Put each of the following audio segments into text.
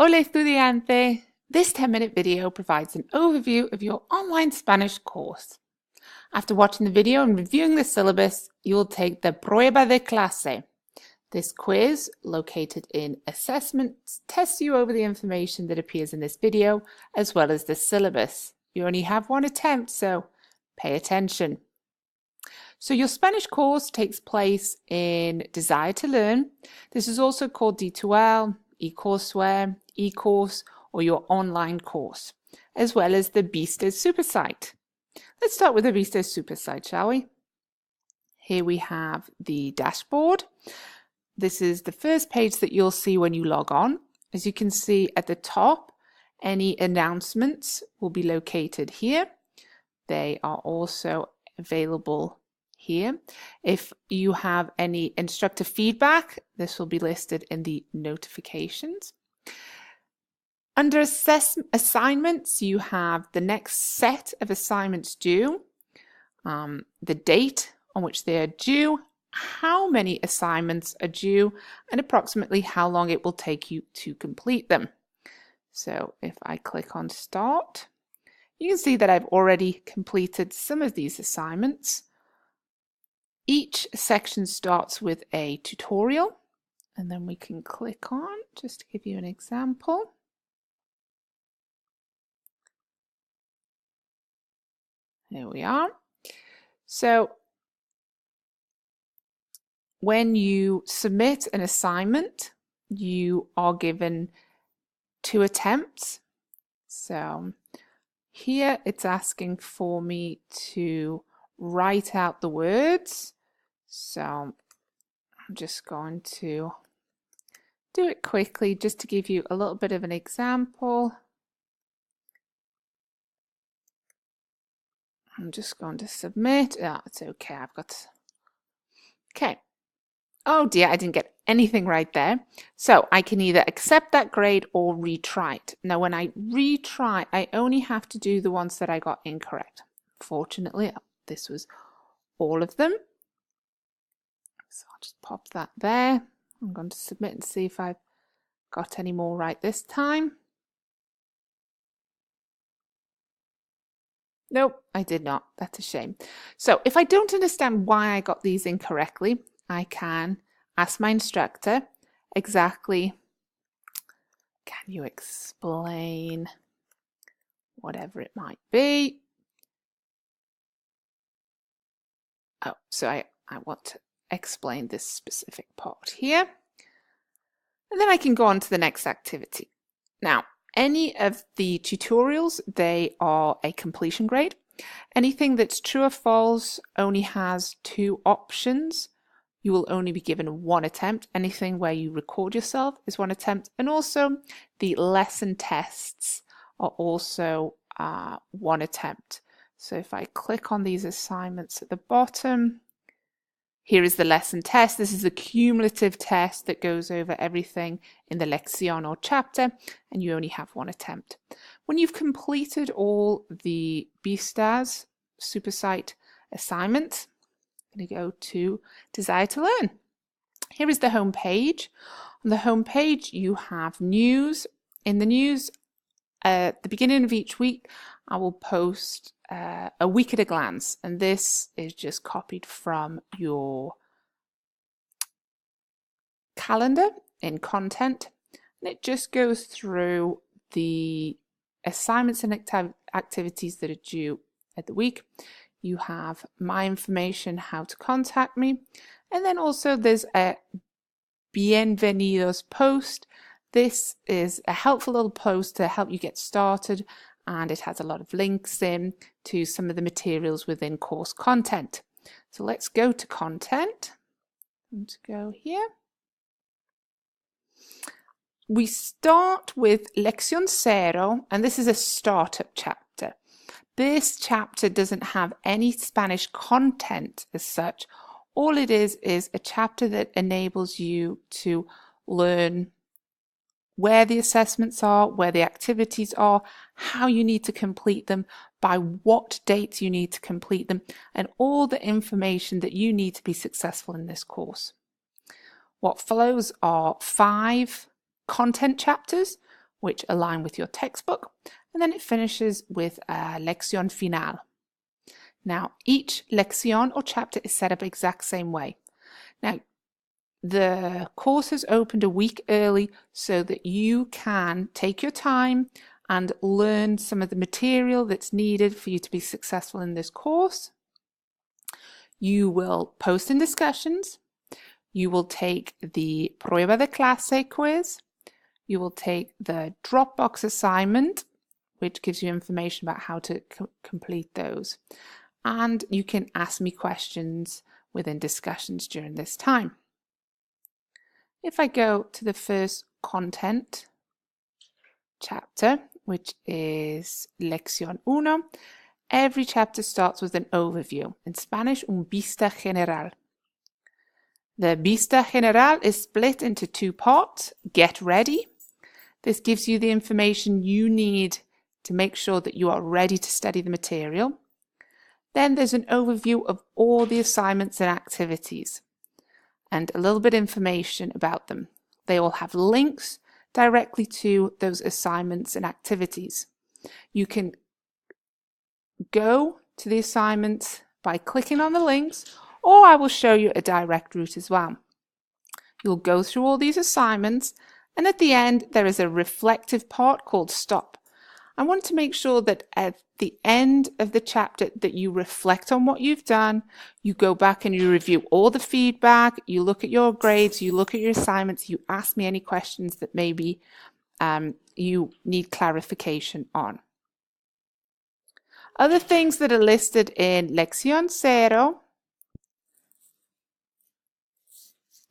Hola estudiante! This 10-minute video provides an overview of your online Spanish course. After watching the video and reviewing the syllabus, you will take the Prueba de Clase. This quiz, located in Assessments, tests you over the information that appears in this video, as well as the syllabus. You only have one attempt, so pay attention. So your Spanish course takes place in Desire to Learn. This is also called D2L, eCourseware, eCourse, or your online course, as well as the Vistes Supersite. Let's start with the Vistes Supersite, shall we? Here we have the dashboard. This is the first page that you'll see when you log on. As you can see at the top, any announcements will be located here. They are also available here. If you have any instructor feedback, this will be listed in the notifications. Under assignments, you have the next set of assignments due, the date on which they are due, how many assignments are due, and approximately how long it will take you to complete them. So if I click on Start, you can see that I've already completed some of these assignments. Each section starts with a tutorial, and then we can click on, just to give you an example. There we are. So when you submit an assignment, you are given 2 attempts. So here it's asking for me to write out the words. So I'm just going to do it quickly just to give you a little bit of an example. I'm just going to submit. It's okay. Okay. Oh dear, I didn't get anything right there. So I can either accept that grade or retry it. Now, when I retry, I only have to do the ones that I got incorrect. Fortunately, this was all of them. So I'll just pop that there. I'm going to submit and see if I've got any more right this time. Nope, I did not. That's a shame. So if I don't understand why I got these incorrectly, I can ask my instructor exactly, can you explain whatever it might be? Oh, so I want to explain this specific part here. And then I can go on to the next activity. Now, any of the tutorials, they are a completion grade. Anything that's true or false only has 2 options. You will only be given 1 attempt. Anything where you record yourself is 1 attempt. And also the lesson tests are also 1 attempt. So if I click on these assignments at the bottom, here is the lesson test. This is a cumulative test that goes over everything in the lección or chapter, and you only have 1 attempt. When you've completed all the Vistes Supersite assignments, I'm going to go to Desire to Learn. Here is the home page. On the home page, you have news. In the news, at the beginning of each week, I will post a week at a glance, and this is just copied from your calendar in content, and it just goes through the assignments and activities that are due at the week. You have my information, how to contact me, and then also there's a Bienvenidos post. This is a helpful little post to help you get started, and it has a lot of links in to some of the materials within course content. So let's go to content. Let's go here. We start with Lección Cero, and this is a startup chapter. This chapter doesn't have any Spanish content as such. All it is a chapter that enables you to learn where the assessments are, where the activities are, how you need to complete them, by what dates you need to complete them, and all the information that you need to be successful in this course. What follows are 5 content chapters, which align with your textbook, and then it finishes with a lección final. Now, each lección or chapter is set up exact same way. Now, the course has opened a week early so that you can take your time and learn some of the material that's needed for you to be successful in this course. You will post in discussions. You will take the Prueba de Clase quiz. You will take the Dropbox assignment, which gives you information about how to complete those. And you can ask me questions within discussions during this time. If I go to the first content chapter, which is Lección 1, every chapter starts with an overview. In Spanish, un vista general. The vista general is split into two parts. Get ready. This gives you the information you need to make sure that you are ready to study the material. Then there's an overview of all the assignments and activities and a little bit of information about them. They all have links directly to those assignments and activities. You can go to the assignments by clicking on the links, or I will show you a direct route as well. You'll go through all these assignments, and at the end there is a reflective part called Stop. I want to make sure that at the end of the chapter that you reflect on what you've done, you go back and you review all the feedback, you look at your grades, you look at your assignments, you ask me any questions that maybe you need clarification on. Other things that are listed in Lección 0,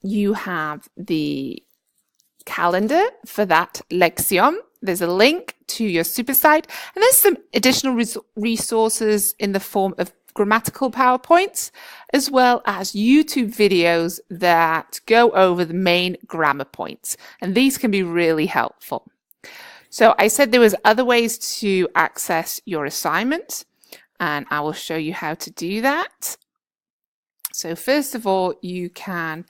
you have the calendar for that lección. There's a link to your super site, and there's some additional resources in the form of grammatical PowerPoints, as well as YouTube videos that go over the main grammar points, and these can be really helpful. So I said there was other ways to access your assignments, and I will show you how to do that. So first of all, you can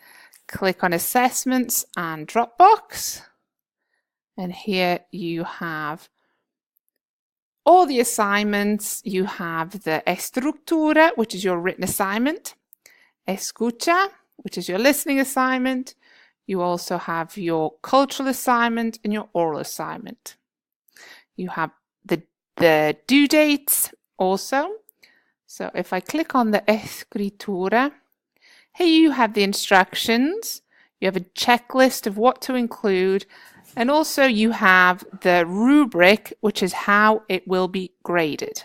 click on Assessments and Dropbox. And here you have all the assignments. You have the Estructura, which is your written assignment. Escucha, which is your listening assignment. You also have your cultural assignment and your oral assignment. You have the due dates also. So if I click on the Escritura, here you have the instructions. You have a checklist of what to include. And also you have the rubric, which is how it will be graded.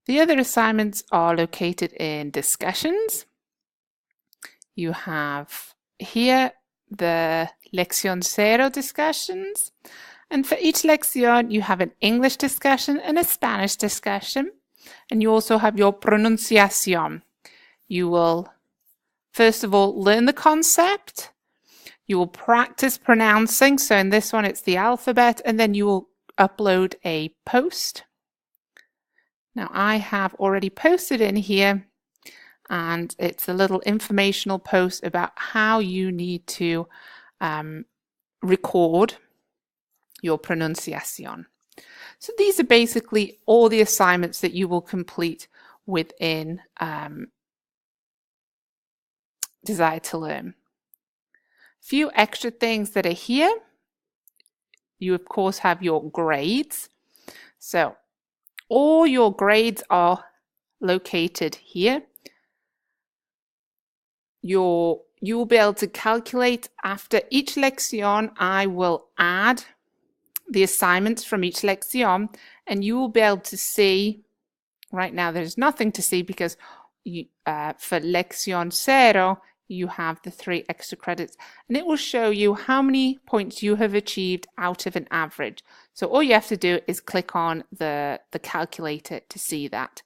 The other assignments are located in discussions. You have here the Lección 0 discussions. And for each lección, you have an English discussion and a Spanish discussion. And you also have your pronunciación. You will, first of all, learn the concept. You will practice pronouncing. So in this one, it's the alphabet, and then you will upload a post. Now I have already posted in here, and it's a little informational post about how you need to record your pronunciación. So these are basically all the assignments that you will complete within Desire to Learn. Few extra things that are here. You of course have your grades. So all your grades are located here. You will be able to calculate after each lección. I will add the assignments from each lección, and you will be able to see. Right now there's nothing to see because you, for Lección 0 you have the 3 extra credits, and it will show you how many points you have achieved out of an average. So all you have to do is click on the calculator to see that.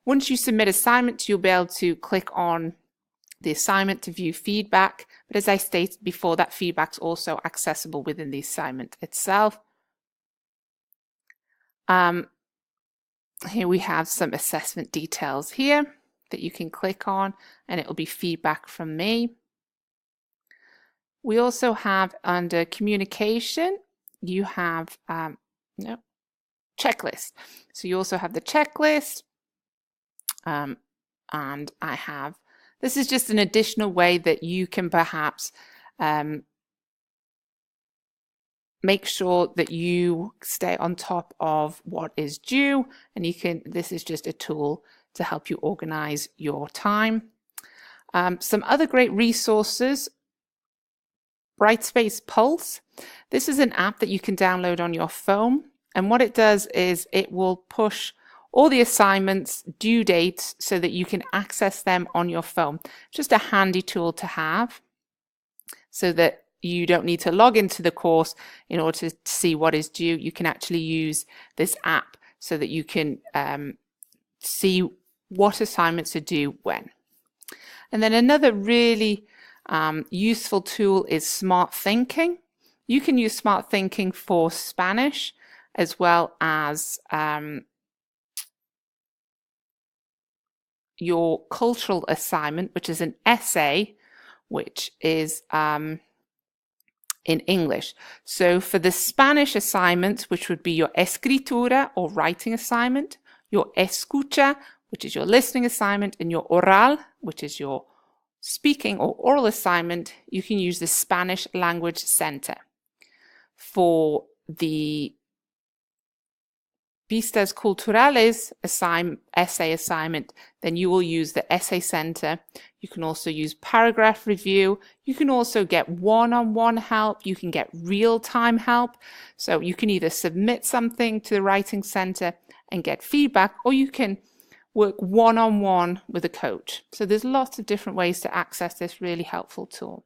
Once you submit assignments, you'll be able to click on the assignment to view feedback, but as I stated before, that feedback's also accessible within the assignment itself. Here we have some assessment details here that you can click on, and it will be feedback from me. We also have under communication, you have checklist. So you also have the checklist, and I have, this is just an additional way that you can perhaps make sure that you stay on top of what is due, and you can, this is just a tool to help you organize your time. Some other great resources, Brightspace Pulse. This is an app that you can download on your phone, and what it does is it will push all the assignments, due dates, so that you can access them on your phone. Just a handy tool to have so that you don't need to log into the course in order to see what is due. You can actually use this app so that you can see what assignments are due when. And then another really useful tool is Smart Thinking. You can use Smart Thinking for Spanish as well as your cultural assignment, which is an essay, which is in English. So for the Spanish assignment, which would be your escritura or writing assignment, your escucha, which is your listening assignment, and your oral, which is your speaking or oral assignment, you can use the Spanish Language Center. For the Vistas Culturales essay assignment, then you will use the Essay Center. You can also use Paragraph Review. You can also get one-on-one help. You can get real-time help. So you can either submit something to the Writing Center and get feedback, or you can work one-on-one with a coach. So there's lots of different ways to access this really helpful tool.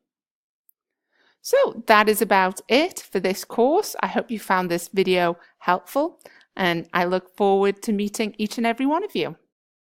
So that is about it for this course. I hope you found this video helpful, and I look forward to meeting each and every one of you.